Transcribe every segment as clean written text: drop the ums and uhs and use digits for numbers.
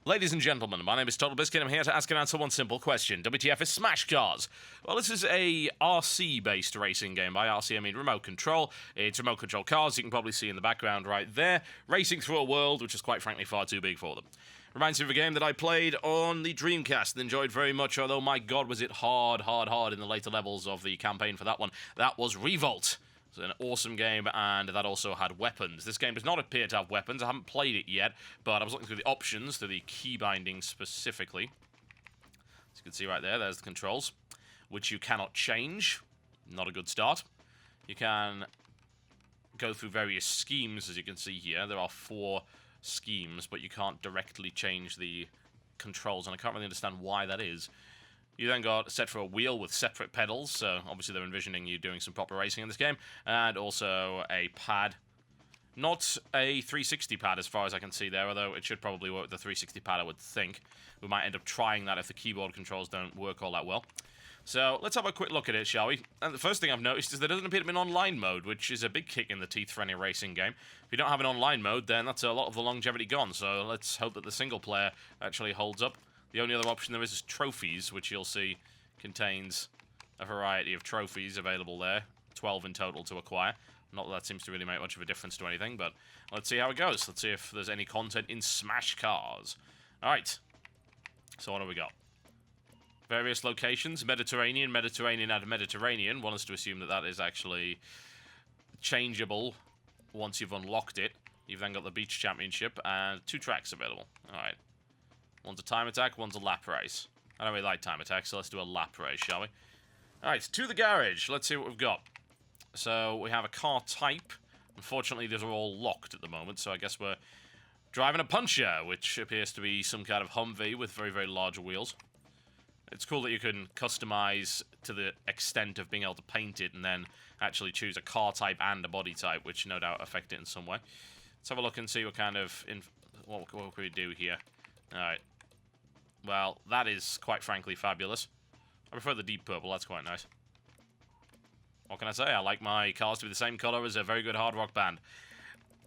Ladies and gentlemen, my name is TotalBiscuit. I'm here to ask and answer one simple question. WTF is Smash Cars? Well, this is a RC-based racing game. By RC, I mean remote control. It's remote control cars, you can probably see in the background right there, racing through a world which is quite frankly far too big for them. Reminds me of a game that I played on the Dreamcast and enjoyed very much, although my god was it hard in the later levels of the campaign for that one. That was ReVolt. It's an awesome game, and that also had weapons. This game does not appear to have weapons. I haven't played it yet, but I was looking through the options, through the key bindings specifically. As you can see right there, there's the controls, which you cannot change. Not a good start. You can go through various schemes, as you can see here. There are 4 schemes, but you can't directly change the controls, and I can't really understand why that is. You then got set for a wheel with separate pedals, so obviously they're envisioning you doing some proper racing in this game, and also a pad. Not a 360 pad as far as I can see there, although it should probably work with the 360 pad, I would think. We might end up trying that if the keyboard controls don't work all that well. So let's have a quick look at it, shall we? And the first thing I've noticed is there doesn't appear to be an online mode, which is a big kick in the teeth for any racing game. If you don't have an online mode, then that's a lot of the longevity gone, so let's hope that the single player actually holds up. The only other option there is trophies, which you'll see contains a variety of trophies available there. 12 in total to acquire. Not that seems to really make much of a difference to anything, but let's see how it goes. Let's see if there's any content in Smash Cars. Alright. So what have we got? Various locations. Mediterranean, Mediterranean, and Mediterranean. Want us to assume that that is actually changeable once you've unlocked it. You've then got the Beach Championship and 2 tracks available. Alright. One's a time attack, one's a lap race. I don't really like time attack, so let's do a lap race, shall we? Alright, to the garage. Let's see what we've got. So, we have a car type. Unfortunately, these are all locked at the moment, so I guess we're driving a Puncher, which appears to be some kind of Humvee with very, very large wheels. It's cool that you can customize to the extent of being able to paint it and then actually choose a car type and a body type, which no doubt affect it in some way. Let's have a look and see what kind of... what can we do here? Alright. Well, that is, quite frankly, fabulous. I prefer the deep purple, that's quite nice. What can I say? I like my cars to be the same colour as a very good hard rock band.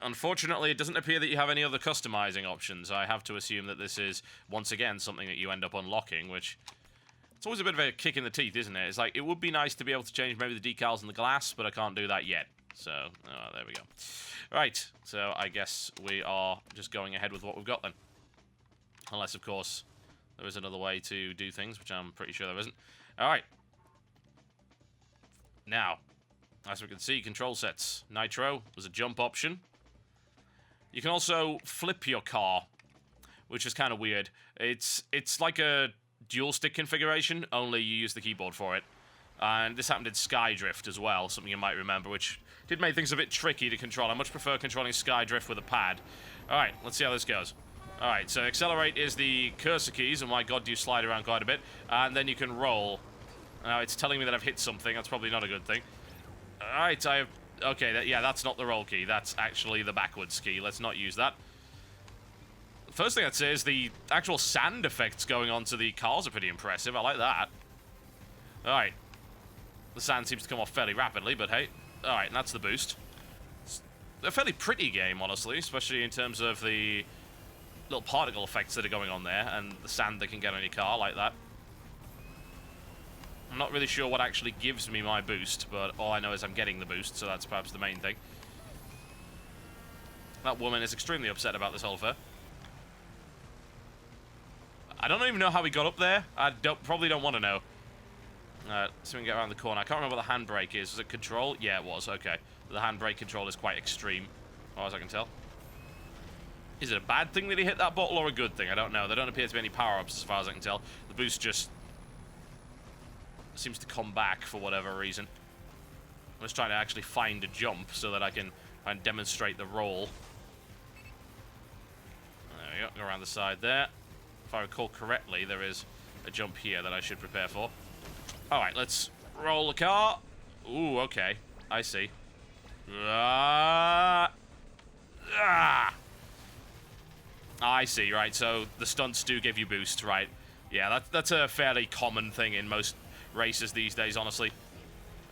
Unfortunately, it doesn't appear that you have any other customizing options. I have to assume that this is, once again, something that you end up unlocking, which... It's always a bit of a kick in the teeth, isn't it? It's like, it would be nice to be able to change maybe the decals and the glass, but I can't do that yet. So, there we go. Right, so I guess we are just going ahead with what we've got then. Unless, of course, there is another way to do things, which I'm pretty sure there isn't. Alright. Now, as we can see, control sets. Nitro was a jump option. You can also flip your car, which is kind of weird. It's like a dual stick configuration, only you use the keyboard for it. And this happened in Skydrift as well, something you might remember, which did make things a bit tricky to control. I much prefer controlling Skydrift with a pad. Alright, let's see how this goes. Alright, so accelerate is the cursor keys, and my god, do you slide around quite a bit. And then you can roll. Now, it's telling me that I've hit something. That's probably not a good thing. Alright, okay, yeah, that's not the roll key. That's actually the backwards key. Let's not use that. The first thing I'd say is the actual sand effects going on to the cars are pretty impressive. I like that. Alright. The sand seems to come off fairly rapidly, but hey. Alright, and that's the boost. It's a fairly pretty game, honestly, especially in terms of the little particle effects that are going on there, and the sand that can get on your car, like that. I'm not really sure what actually gives me my boost, but all I know is I'm getting the boost, so that's perhaps the main thing. That woman is extremely upset about this whole affair. I don't even know how we got up there. I probably don't want to know. So we can get around the corner. I can't remember what the handbrake is. Was it control? Yeah, it was. Okay. The handbrake control is quite extreme, as far as I can tell. Is it a bad thing that he hit that bottle or a good thing? I don't know. There don't appear to be any power-ups as far as I can tell. The boost just seems to come back for whatever reason. I'm just trying to actually find a jump so that I can demonstrate the roll. There we go. Go around the side there. If I recall correctly, there is a jump here that I should prepare for. Alright, let's roll the car. Ooh, okay. I see. I see, right, so the stunts do give you boost, right? Yeah, that's a fairly common thing in most races these days, honestly.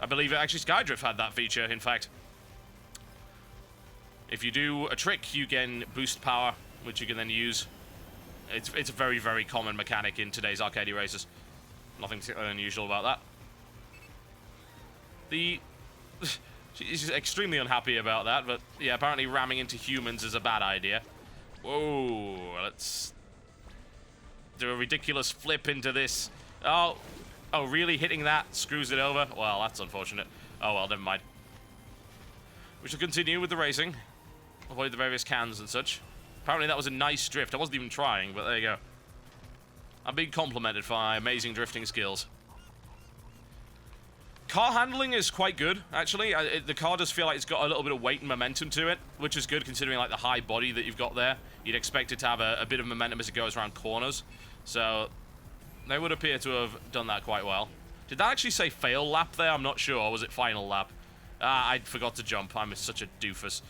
I believe actually Skydrift had that feature, in fact. If you do a trick, you can boost power, which you can then use It's a very, very common mechanic in today's arcade races. Nothing particularly unusual about that. She's extremely unhappy about that, but yeah, apparently ramming into humans is a bad idea. Whoa, let's do a ridiculous flip into this. Oh, really? Hitting that screws it over? Well, that's unfortunate. Oh, well, never mind. We shall continue with the racing. Avoid the various cans and such. Apparently that was a nice drift. I wasn't even trying, but there you go. I'm being complimented for my amazing drifting skills. Car handling is quite good, actually. The car does feel like it's got a little bit of weight and momentum to it, which is good considering like the high body that you've got there. You'd expect it to have a bit of momentum as it goes around corners. So they would appear to have done that quite well. Did that actually say fail lap there? I'm not sure. Or was it final lap? I forgot to jump. I'm such a doofus.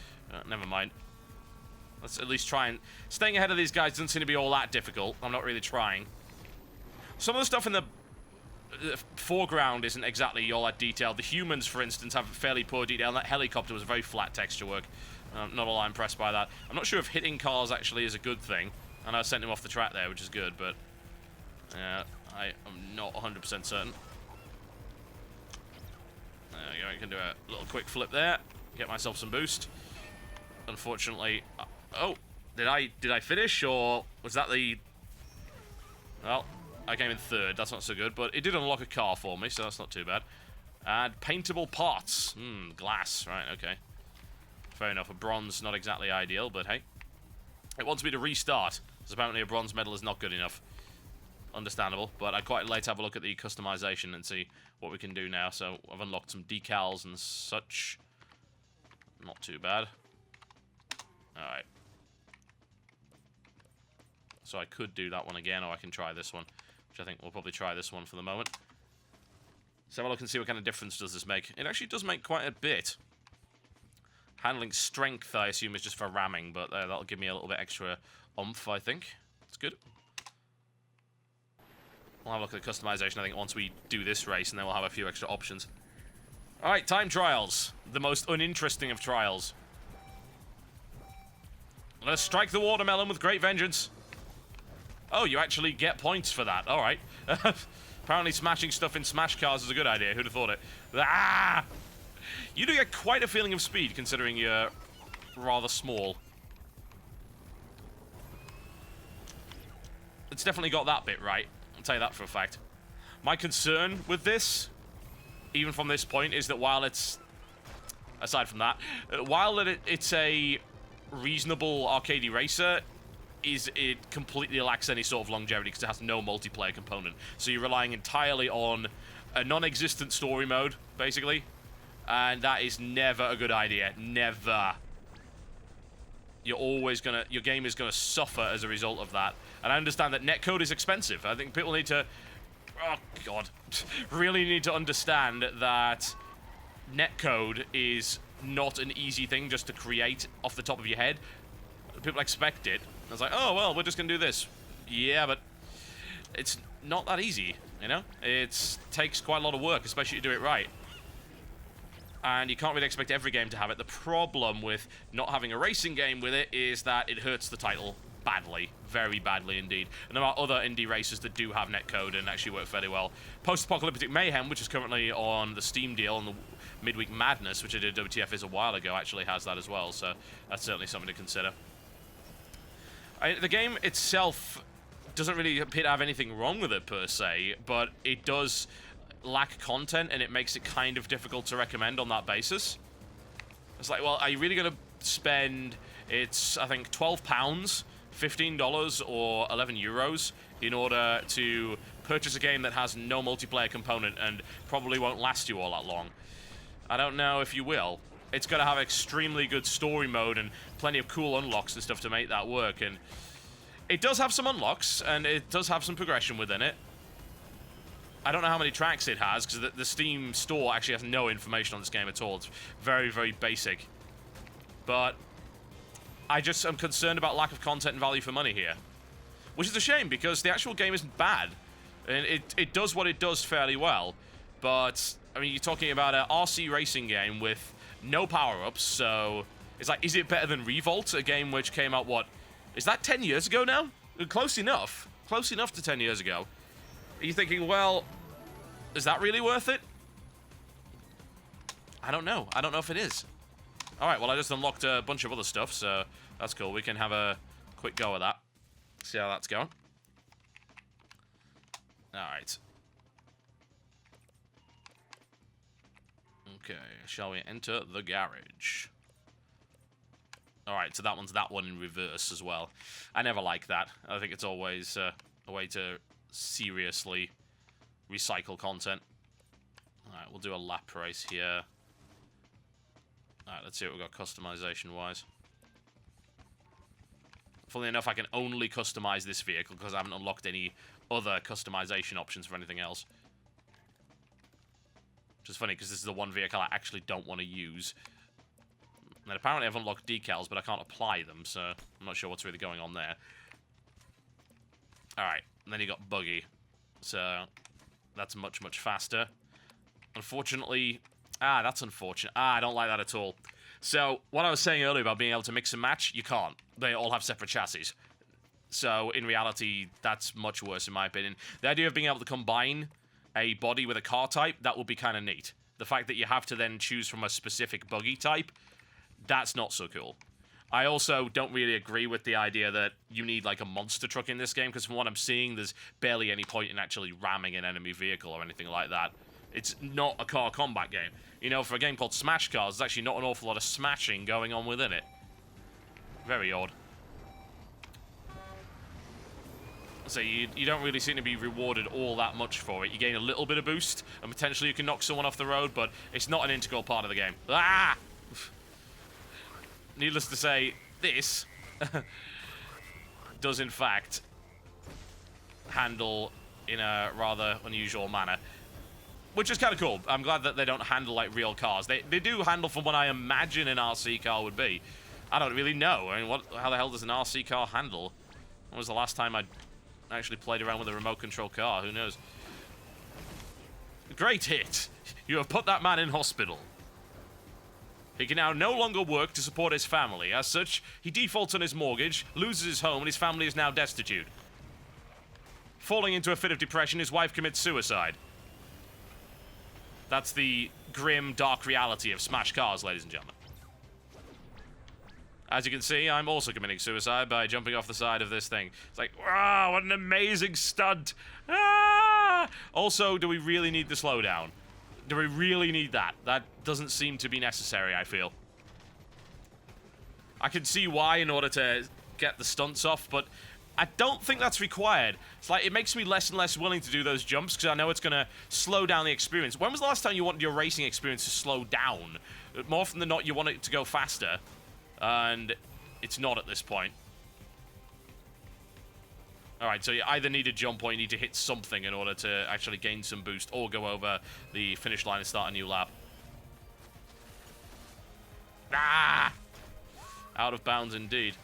Never mind. Let's at least try and... Staying ahead of these guys doesn't seem to be all that difficult. I'm not really trying. Some of the stuff in the foreground isn't exactly all that detailed. The humans, for instance, have fairly poor detail. And that helicopter was very flat texture work. Not all I'm impressed by that. I'm not sure if hitting cars actually is a good thing. And I sent him off the track there, which is good, but... I am not 100% certain. There we go. I can do a little quick flip there. Get myself some boost. Unfortunately... oh! Did I finish, or was that the... Well... I came in third, that's not so good, but it did unlock a car for me, so that's not too bad. And paintable parts. Glass, right, okay. Fair enough, a bronze, not exactly ideal, but hey. It wants me to restart, because apparently a bronze medal is not good enough. Understandable, but I'd quite like to have a look at the customization and see what we can do now. So I've unlocked some decals and such. Not too bad. Alright. So I could do that one again, or I can try this one. Which I think we'll probably try this one for the moment. So have a look and see what kind of difference does this make. It actually does make quite a bit. Handling strength, I assume, is just for ramming, but that'll give me a little bit extra oomph, I think. It's good. We'll have a look at the customization, I think, once we do this race, and then we'll have a few extra options. Alright, time trials. The most uninteresting of trials. Let us strike the watermelon with great vengeance. Oh, you actually get points for that. Alright. Apparently smashing stuff in Smash Cars is a good idea. Who'd have thought it? Ah! You do get quite a feeling of speed, considering you're rather small. It's definitely got that bit right. I'll tell you that for a fact. My concern with this, even from this point, is that while it's... Aside from that, while it's a reasonable arcade racer... it completely lacks any sort of longevity because it has no multiplayer component. So you're relying entirely on a non-existent story mode, basically. And that is never a good idea. Never. You're always gonna... Your game is gonna suffer as a result of that. And I understand that netcode is expensive. I think people need to... Oh, God. Really need to understand that netcode is not an easy thing just to create off the top of your head. People expect it. I was like, oh, well, we're just going to do this. Yeah, but it's not that easy, you know? It takes quite a lot of work, especially if you do it right. And you can't really expect every game to have it. The problem with not having a racing game with it is that it hurts the title badly. Very badly indeed. And there are other indie races that do have netcode and actually work fairly well. Post-Apocalyptic Mayhem, which is currently on the Steam deal, on the Midweek Madness, which I did WTF Is a while ago, actually has that as well. So that's certainly something to consider. The game itself doesn't really appear to have anything wrong with it, per se, but it does lack content, and it makes it kind of difficult to recommend on that basis. It's like, well, are you really going to spend, it's, I think, £12, $15, or €11 in order to purchase a game that has no multiplayer component and probably won't last you all that long? I don't know if you will. It's got to have extremely good story mode and plenty of cool unlocks and stuff to make that work. And it does have some unlocks, and it does have some progression within it. I don't know how many tracks it has, because the Steam store actually has no information on this game at all. It's very, very basic. But I just am concerned about lack of content and value for money here. Which is a shame, because the actual game isn't bad. And it does what it does fairly well. But, I mean, you're talking about an RC racing game with... no power-ups, so... It's like, is it better than ReVolt? A game which came out, what? Is that 10 years ago now? Close enough. Close enough to 10 years ago. Are you thinking, well, is that really worth it? I don't know. I don't know if it is. Alright, well, I just unlocked a bunch of other stuff, so that's cool. We can have a quick go at that. See how that's going. Alright. Okay, shall we enter the garage? Alright, so that one's that one in reverse as well. I never like that. I think it's always a way to seriously recycle content. Alright, we'll do a lap race here. Alright, let's see what we've got customization-wise. Funnily enough, I can only customize this vehicle because I haven't unlocked any other customization options for anything else. Which is funny because this is the one vehicle I actually don't want to use. And apparently I've unlocked decals, but I can't apply them, so I'm not sure what's really going on there. Alright, and then you got buggy. So that's much, much faster. Unfortunately... that's unfortunate. I don't like that at all. So, what I was saying earlier about being able to mix and match, you can't. They all have separate chassis. So, in reality, that's much worse in my opinion. The idea of being able to combine a body with a car type, that would be kind of neat. The fact that you have to then choose from a specific buggy type, that's not so cool. I also don't really agree with the idea that you need, like, a monster truck in this game, because from what I'm seeing, there's barely any point in actually ramming an enemy vehicle or anything like that. It's not a car combat game. You know, for a game called Smash Cars, there's actually not an awful lot of smashing going on within it. Very odd. So you don't really seem to be rewarded all that much for it. You gain a little bit of boost, and potentially you can knock someone off the road, but it's not an integral part of the game. Ah! Needless to say, this does in fact handle in a rather unusual manner. Which is kind of cool. I'm glad that they don't handle like real cars. They do handle from what I imagine an RC car would be. I don't really know. I mean, how the hell does an RC car handle? When was the last time I actually played around with a remote control car? Who knows? Great hit. You have put that man in hospital. He can now no longer work to support his family. As such, he defaults on his mortgage, loses his home, and his family is now destitute. Falling into a fit of depression, his wife commits suicide. That's the grim, dark reality of Smash Cars, ladies and gentlemen. As you can see, I'm also committing suicide by jumping off the side of this thing. It's like, wow, what an amazing stunt! Ah! Also, do we really need the slowdown? Do we really need that? That doesn't seem to be necessary, I feel. I can see why in order to get the stunts off, but I don't think that's required. It's like, it makes me less and less willing to do those jumps because I know it's going to slow down the experience. When was the last time you wanted your racing experience to slow down? More often than not, you want it to go faster. And it's not at this point. Alright, so you either need a jump or you need to hit something in order to actually gain some boost or go over the finish line and start a new lap. Ah! Out of bounds indeed.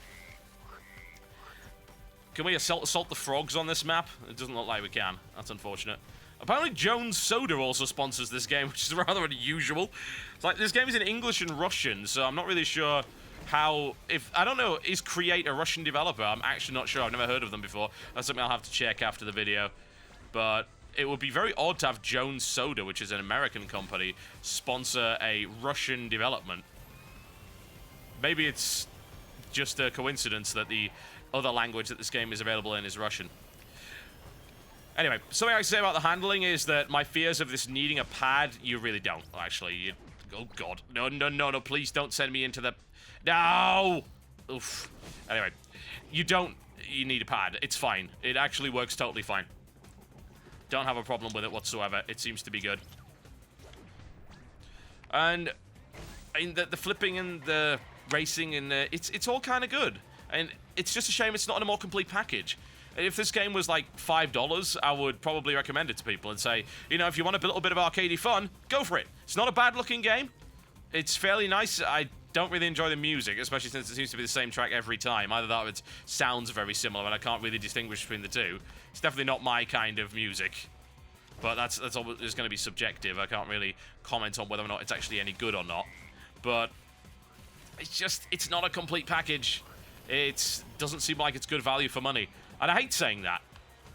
Can we assault the frogs on this map? It doesn't look like we can. That's unfortunate. Apparently Jones Soda also sponsors this game, which is rather unusual. It's like, this game is in English and Russian, so I'm not really sure how... I don't know, is Create a Russian developer? I'm actually not sure. I've never heard of them before. That's something I'll have to check after the video. But it would be very odd to have Jones Soda, which is an American company, sponsor a Russian development. Maybe it's just a coincidence that the other language that this game is available in is Russian. Anyway, something I can say about the handling is that my fears of this needing a pad, you really don't, actually. Oh, God. No, no, no, no, please don't send me into the... No! Oof. Anyway, you need a pad. It's fine. It actually works totally fine. Don't have a problem with it whatsoever. It seems to be good. And I mean, the flipping and the racing, and it's all kind of good. And it's just a shame it's not in a more complete package. If this game was like $5, I would probably recommend it to people and say, you know, if you want a little bit of arcadey fun, go for it. It's not a bad-looking game. It's fairly nice. I don't really enjoy the music, especially since it seems to be the same track every time. Either that or it sounds very similar, and I can't really distinguish between the two. It's definitely not my kind of music. But that's always going to be subjective. I can't really comment on whether or not it's actually any good or not. But it's just, it's not a complete package. It doesn't seem like it's good value for money. And I hate saying that.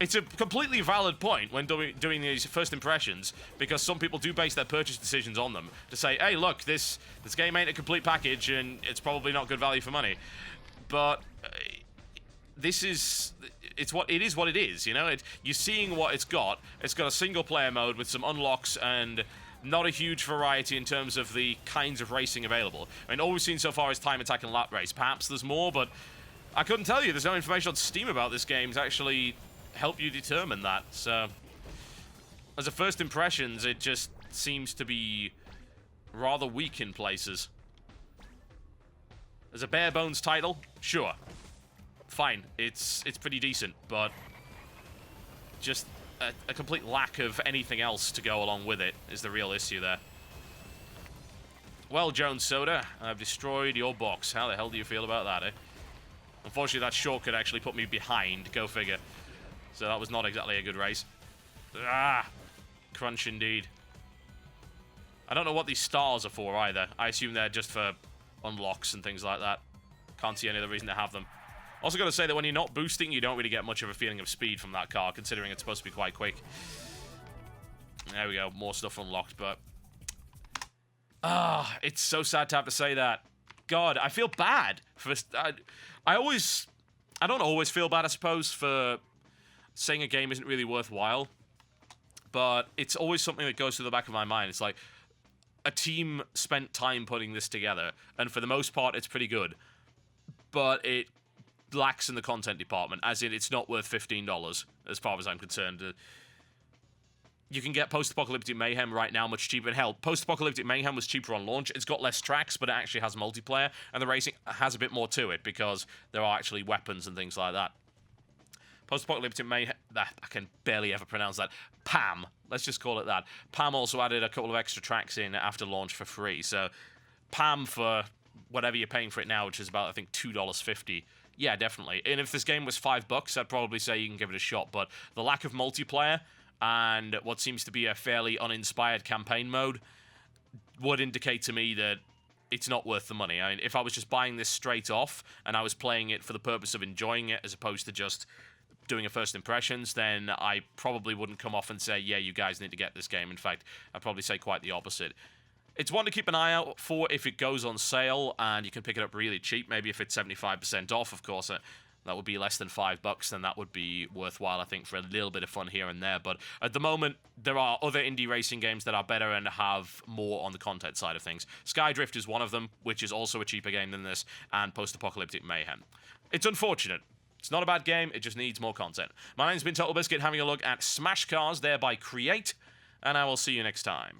It's a completely valid point when doing these first impressions, because some people do base their purchase decisions on them, to say, hey, look, this game ain't a complete package, and it's probably not good value for money. But this is... it is what it is, you know? You're seeing what it's got. It's got a single-player mode with some unlocks and not a huge variety in terms of the kinds of racing available. I mean, all we've seen so far is time attack and lap race. Perhaps there's more, but I couldn't tell you. There's no information on Steam about this game to actually help you determine that. So, as a first impressions, it just seems to be rather weak in places. As a bare bones title, sure, fine, it's pretty decent, but just a complete lack of anything else to go along with it is the real issue there. Well, Jones Soda, I've destroyed your box. How the hell do you feel about that, eh? Unfortunately, that shortcut actually put me behind. Go figure. So that was not exactly a good race. Ah, crunch indeed. I don't know what these stars are for either. I assume they're just for unlocks and things like that. Can't see any other reason to have them. Also got to say that when you're not boosting, you don't really get much of a feeling of speed from that car, considering it's supposed to be quite quick. There we go, more stuff unlocked, but... it's so sad to have to say that. God, I feel bad for... I don't always feel bad, I suppose, for saying a game isn't really worthwhile, but it's always something that goes to the back of my mind. It's like, a team spent time putting this together, and for the most part, it's pretty good, but it lacks in the content department, as in it's not worth $15, as far as I'm concerned. You can get Post-Apocalyptic Mayhem right now much cheaper. And hell, Post-Apocalyptic Mayhem was cheaper on launch. It's got less tracks, but it actually has multiplayer, and the racing has a bit more to it, because there are actually weapons and things like that. Post-Apocalyptic Mayhem... I can barely ever pronounce that. PAM. Let's just call it that. PAM also added a couple of extra tracks in after launch for free, so PAM for whatever you're paying for it now, which is about, I think, $2.50. Yeah, definitely. And if this game was $5, I'd probably say you can give it a shot, but the lack of multiplayer and what seems to be a fairly uninspired campaign mode would indicate to me that it's not worth the money. I mean, if I was just buying this straight off and I was playing it for the purpose of enjoying it as opposed to just doing a first impressions, then I probably wouldn't come off and say, yeah, you guys need to get this game. In fact, I'd probably say quite the opposite. It's one to keep an eye out for if it goes on sale and you can pick it up really cheap. Maybe if it's 75% off, of course, that would be less than $5, then that would be worthwhile, I think, for a little bit of fun here and there. But at the moment, there are other indie racing games that are better and have more on the content side of things. Skydrift is one of them, which is also a cheaper game than this, and Post-Apocalyptic Mayhem. It's unfortunate. It's not a bad game, it just needs more content. My name's been TotalBiscuit, having a look at Smash Cars there by Create, and I will see you next time.